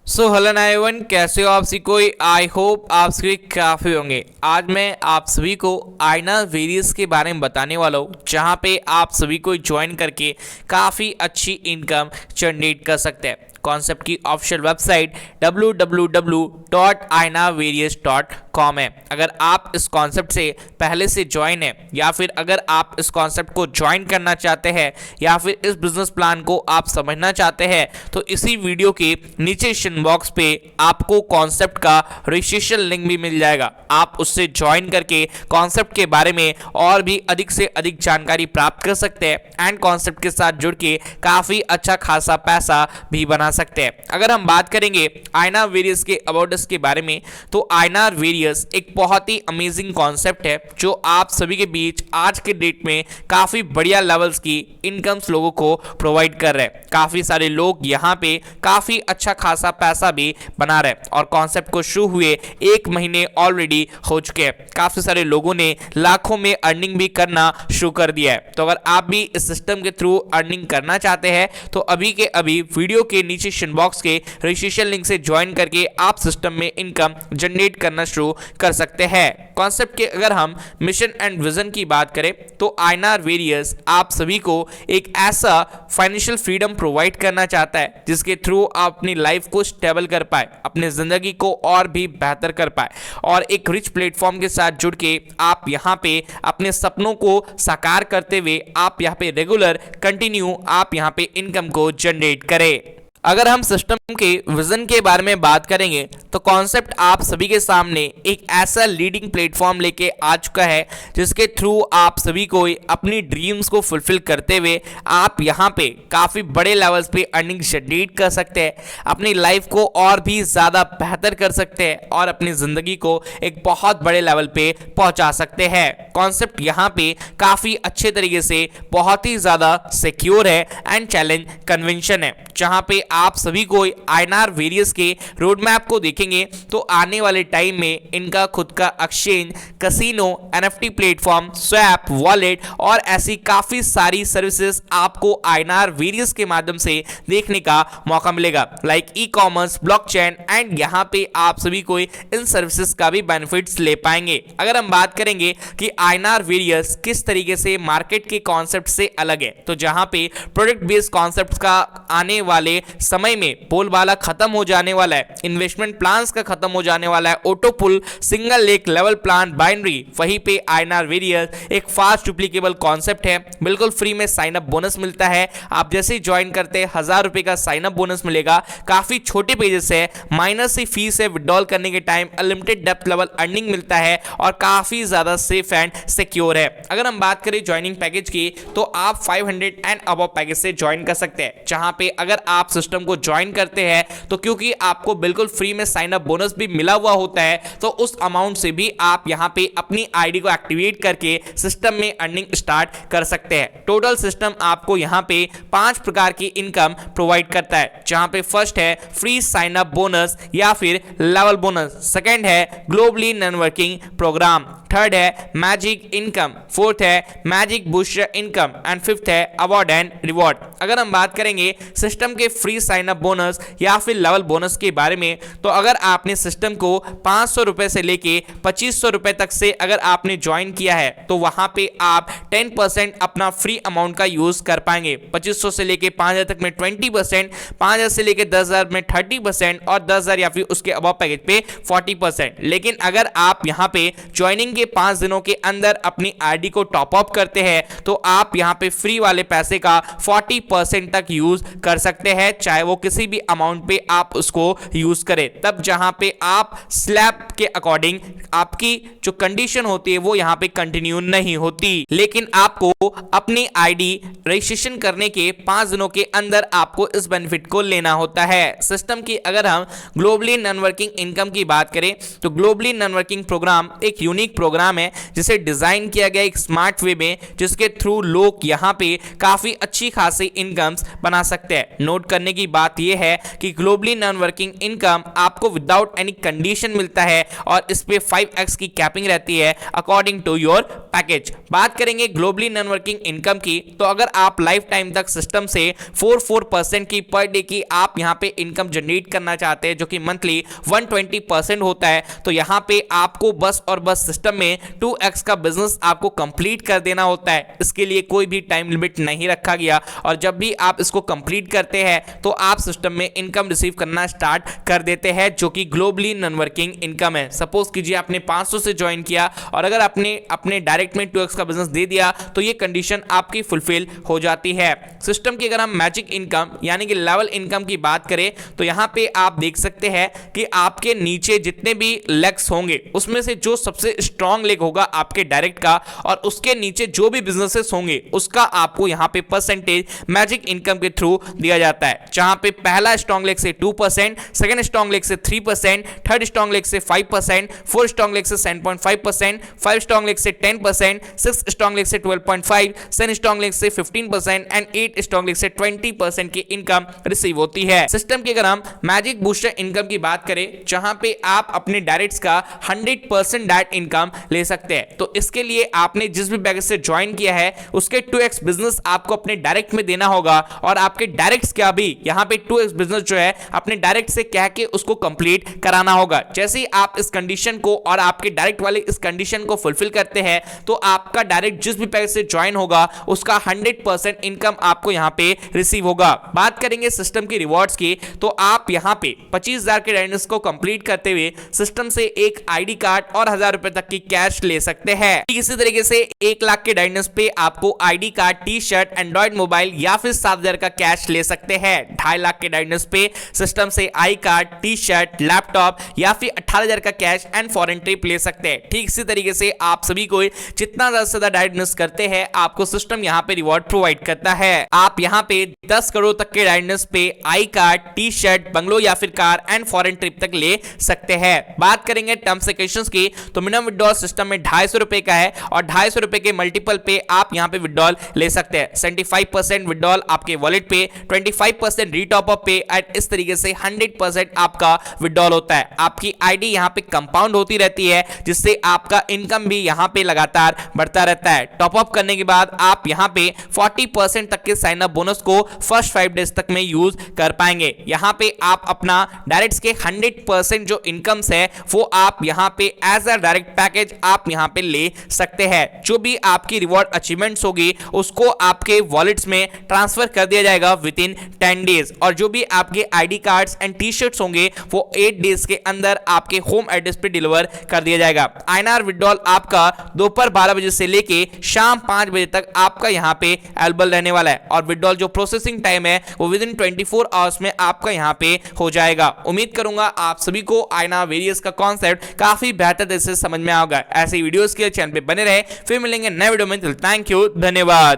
Hello everyone, कैसे हो आप सभी कोई। आई होप आप सभी काफ़ी होंगे। आज मैं आप सभी को आईना वेरियस के बारे में बताने वाला हूँ, जहाँ पे आप सभी को ज्वाइन करके काफ़ी अच्छी इनकम जनरेट कर सकते हैं। कॉन्सेप्ट की ऑफिशियल वेबसाइट www.ainavarious.com है। अगर आप इस कॉन्सेप्ट से पहले से ज्वाइन है या फिर अगर आप इस कॉन्सेप्ट को ज्वाइन करना चाहते हैं या फिर इस बिजनेस प्लान को आप समझना चाहते हैं, तो इसी वीडियो के नीचे बॉक्स पे आपको कॉन्सेप्ट का रजिस्ट्रेशन लिंक भी मिल जाएगा। आप उससे ज्वाइन करके कॉन्सेप्ट के बारे में और भी अधिक से अधिक जानकारी प्राप्त कर सकते हैं एंड कॉन्सेप्ट के साथ जुड़ के काफ़ी अच्छा खासा पैसा भी बना सकते हैं। अगर हम बात करेंगे आईना वेरियस के अबाउट अस के बारे में, तो आईना वेरियस एक बहुत ही अमेजिंग कॉन्सेप्ट है जो आप सभी के बीच आज के डेट में काफ़ी बढ़िया लेवल्स की इनकम्स लोगों को प्रोवाइड कर रहे हैं। काफ़ी सारे लोग यहाँ पे काफ़ी अच्छा खासा पैसा भी बना रहे हैं और कॉन्सेप्ट को शुरू हुए 1 महीने ऑलरेडी हो चुके हैं। काफ़ी सारे लोगों ने लाखों में अर्निंग भी करना शुरू कर दिया है। तो अगर आप भी इस सिस्टम के थ्रू अर्निंग करना चाहते हैं तो अभी के अभी वीडियो के नीचे बॉक्स के रजिस्ट्रेशन लिंक से ज्वाइन करके आप सिस्टम में इनकम जनरेट करना शुरू कर सकते हैं। कॉन्सेप्ट के अगर हम मिशन एंड विजन की बात करें तो आईना वेरियस आप सभी को एक ऐसा फाइनेंशियल फ्रीडम प्रोवाइड करना चाहता है जिसके थ्रू आप अपनी लाइफ को स्टेबल कर पाए, अपने जिंदगी को और भी बेहतर कर पाए और एक रिच प्लेटफॉर्म के साथ जुड़ के आप यहाँ पे अपने सपनों को साकार करते हुए आप यहाँ पे रेगुलर कंटिन्यू आप यहाँ पे इनकम को जनरेट करें। अगर हम सिस्टम के विजन के बारे में बात करेंगे तो कॉन्सेप्ट आप सभी के सामने एक ऐसा लीडिंग प्लेटफॉर्म लेके आ चुका है जिसके थ्रू आप सभी को अपनी ड्रीम्स को फुलफिल करते हुए आप यहाँ पे काफ़ी बड़े लेवल्स पे अर्निंग जनरेट कर सकते हैं, अपनी लाइफ को और भी ज़्यादा बेहतर कर सकते हैं और अपनी ज़िंदगी को एक बहुत बड़े लेवल पे पहुँचा सकते हैं। कॉन्सेप्ट यहाँ पे काफ़ी अच्छे तरीके से बहुत ही ज़्यादा सिक्योर है एंड चैलेंज कन्वेंशन है, जहाँ पे आप सभी को आईना वेरियस के रोड मैप को देखेंगे तो आने वाले टाइम में इनका खुद का exchange, casino, NFT platform, swap, wallet और ऐसी काफी सारी सर्विसेज आपको आईना वेरियस के माध्यम से देखने का मौका मिलेगा, like e commerce, blockchain and यहाँ पे आप सभी को इन सर्विसेज का भी बेनिफिट्स ले पाएंगे। अगर हम बात करेंगे कि आईना वेरियस किस तरीके से मार्केट के कॉन्सेप्ट से अलग है, तो जहां पे प्रोडक्ट बेस्ड कॉन्सेप्ट का आने वाले समय में बोलबाला खत्म हो जाने वाला है, इन्वेस्टमेंट प्लान्स का खत्म हो जाने वाला है, auto pool, single leg, level plan, binary, वहीं पे आईना वेरियस एक फास्ट डुप्लीकेबल कॉन्सेप्ट है। बिल्कुल फ्री में साइन अप बोनस मिलता है। आप जैसे ही ज्वाइन करते हैं 1000 रुपए का साइन अप बोनस मिलेगा। काफी छोटे पेजेस है, माइनस से फीस है, विड्रॉल करने के time unlimited depth level earning मिलता है और काफी ज्यादा सेफ एंड सिक्योर है। अगर हम बात करें ज्वाइनिंग पैकेज की तो आप 500 एंड अबव पैकेज से ज्वाइन कर सकते हैं, जहां पे अगर आप सिस्टम को ज्वाइन करते हैं तो क्योंकि आपको बिल्कुल फ्री में साइन अप बोनस भी मिला हुआ होता है, तो उस अमाउंट से भी आप यहां पे अपनी आईडी को एक्टिवेट करके सिस्टम में अर्निंग स्टार्ट कर सकते हैं। टोटल सिस्टम आपको यहां पे 5 प्रकार की इनकम प्रोवाइड करता है, जहां पे फर्स्ट है फ्री साइन अप बोनस या फिर लेवल बोनस, सेकंड है ग्लोबली नेटवर्किंग प्रोग्राम, थर्ड है मैजिक इनकम, फोर्थ है magic booster income and fifth है अवार्ड एंड रिवॉर्ड। अगर हम बात करेंगे सिस्टम के फ्री साइन अप बोनस या फिर लेवल बोनस के बारे में, तो अगर आपने सिस्टम को 500 रुपए से लेके 2500 रुपए तक से अगर आपने ज्वाइन किया है तो वहां पे आप 10% अपना फ्री अमाउंट का यूज कर पाएंगे। 2500 से लेके 5000 तक में 20%, 5000 से लेके 10000 में 30% और 10000 या फिर उसके अबव पैकेज पे 40%। लेकिन अगर आप यहां पे ज्वाइनिंग के 5 दिनों के अंदर अपनी आईडी को टॉप अप करते हैं तो आप यहां पे फ्री वाले पैसे का 40% तक यूज कर सकते हैं, चाहे वो किसी भी अमाउंट पे आप उसको यूज करें। तब जहां पे आप स्लैब के अकॉर्डिंग आपकी जो कंडीशन होती है वो यहां पे कंटिन्यू नहीं होती, लेकिन आपको अपनी आईडी रजिस्ट्रेशन करने के 5 दिनों के अंदर आपको इस बेनिफिट को लेना होता है। सिस्टम की अगर हम ग्लोबली नेटवर्किंग इनकम की बात करें तो ग्लोबली नेटवर्किंग प्रोग्राम एक यूनिक प्रोग्राम प्रोग्राम है जिसे डिजाइन किया गया एक स्मार्ट वे में, जिसके थ्रू लोग यहाँ पे काफी अच्छी खासी इनकम्स बना सकते हैं। नोट करने की बात यह है कि ग्लोबली नॉन वर्किंग इनकम आपको विदाउट एनी कंडीशन मिलता है और इस पे 5x की कैपिंग रहती है अकॉर्डिंग टू योर पैकेज। बात करेंगे ग्लोबली नॉन वर्किंग इनकम की, तो अगर आप लाइफ टाइम तक सिस्टम से 4% की पर डे की आप यहाँ पे इनकम जनरेट करना चाहते हैं, जो कि मंथली 120% होता है, तो यहाँ पे आपको बस और बस सिस्टम में 2x का बिजनेस आपको कंप्लीट कर देना होता है। इसके लिए कोई भी टाइम लिमिट नहीं रखा गया और जब भी आप इसको कंप्लीट करते हैं तो आप सिस्टम में इनकम रिसीव करना स्टार्ट कर देते हैं, जो कि ग्लोबली नॉन वर्किंग इनकम है। सपोज कीजिए आपने 500 से ज्वाइन किया और अगर आपने अपने डायरेक्ट में 2x का बिजनेस दे दिया तो ये कंडीशन आपकी फुलफिल हो जाती है। सिस्टम की अगर हम मैजिक इनकम यानी कि लेवल इनकम की बात करें तो यहां पे आप देख सकते हैं कि आपके नीचे जितने भी लेग्स होंगे उसमें से जो सबसे स्ट्रॉन्ग लेग होगा आपके डायरेक्ट का, और उसके नीचे जो भी बिजनेसेस होंगे उसका आपको यहां पे परसेंटेज मैजिक इनकम के थ्रू दिया जाता है, जहां पे पहला स्ट्रॉन्ग लेग से 2%, सेकंड स्ट्रॉन्ग लेग से 3%, थर्ड स्ट्रॉन्ग लेग से 5%, फोर्थ स्ट्रॉन्ग लेग से 7.5%, फाइव स्ट्रॉन्ग लेग से 10%, सिक्स स्ट्रॉन्ग लेग से 12.5%, सेवन स्ट्रॉन्ग लेग से 15% एंड 8 स्ट्रॉन्ग लेग से 20% की इनकम रिसीव होती है। सिस्टम की अगर हम मैजिक बूस्टर इनकम की बात करें जहां पे आप अपने डायरेक्ट्स का 100% डायरेक्ट इनकम ले सकते हैं, तो इसके लिए आपने जिस भी पैकेज से ज्वाइन किया है उसके 2x बिजनेस आपको अपने डायरेक्ट में देना होगा और आपके डायरेक्ट्स का भी यहां पे 2x बिजनेस जो है अपने डायरेक्ट से कह के उसको कंप्लीट कराना होगा। जैसे ही आप इस कंडीशन को और आपके डायरेक्ट वाले इस कंडीशन को फुलफिल करते हैं तो आपका डायरेक्ट जिस भी पैकेज से ज्वाइन होगा उसका 100% इनकम आपको यहां पे रिसीव होगा। बात करेंगे सिस्टम की रिवॉर्ड्स की, तो आप यहां पे 25,000 के डायनेमिक्स को कंप्लीट करते हुए सिस्टम से एक आईडी कार्ड और 1,000 रुपए तक की कैश ले सकते हैं। इसी तरीके से 1 लाख के डायनेमिक्स पे आपको ID card, T shirt, Android mobile या फिर 7,000 का कैश ले सकते हैं। 2.5 लाख के डायनेमिक्स पे सिस्टम से I card, T shirt, laptop या फिर 18,000 का कैश एंड फॉरेन ट्रिप ले सकते हैं। ठीक इसी तरीके से आप सभी को जितना ज्यादा से ज्यादा डायनेमिक्स करते हैं आपको सिस्टम यहां पे रिवॉर्ड प्रोवाइड करता है। आप यहां पे 10 करोड़ तक के डायनेमिक्स पे I card, T shirt, bungalow या फिर कार एंड फॉरेन ट्रिप तक ले सकते हैं। बात करेंगे टर्म्स एंड कंडीशंस की, तो मिनिमम विड्रॉल सिस्टम में 250 रुपए का है और 250 रुपए के मल्टीपल पे आप यहां पे विड्रॉल ले सकते हैं। 75% विड्रॉल आपके वॉलेट पे, 25% रीटॉप अप पे एंड इस तरीके से 100% आपका विड्रॉल होता है। आपकी आईडी यहां पे कंपाउंड होती रहती है जिससे आपका इनकम भी यहां पे लगातार बढ़ता रहता है। टॉप अप करने के बाद आप यहां पे 40% तक के साइन अप बोनस को फर्स्ट 5 डेज तक में यूज कर पाएंगे। यहां पे आप अपना डायरेक्ट्स के 100% जो इनकम्स है वो आप यहां पे एज अ डायरेक्ट पैकेज आप यहां पे ले सकते हैं। जो भी आपकी रिवॉर्ड अचीवमेंट्स होगी उसको आपके वॉलेट्स में ट्रांसफर कर दिया जाएगा विद इन 10 डेज और जो भी आपके ID cards and T shirts होंगे वो 8 डेज के अंदर आपके होम एड्रेस पे डिलीवर कर दिया जाएगा। आईएनआर विड्रॉल आपका दोपहर 12 बजे से लेके शाम 5 बजे तक आपका यहां पे अवेलेबल रहने वाला है और विड्रॉल जो प्रोसेसिंग टाइम है वो विद इन 24 आवर्स में आपका यहां पे हो जाएगा। उम्मीद करूंगा आप सभी को आईएनआर वेरियस का कॉन्सेप्ट काफी बेहतर तरह से समझ में आएगा। ऐसे वीडियोस के चैनल पे बने रहे, फिर मिलेंगे नए वीडियो में। थैंक यू, धन्यवाद।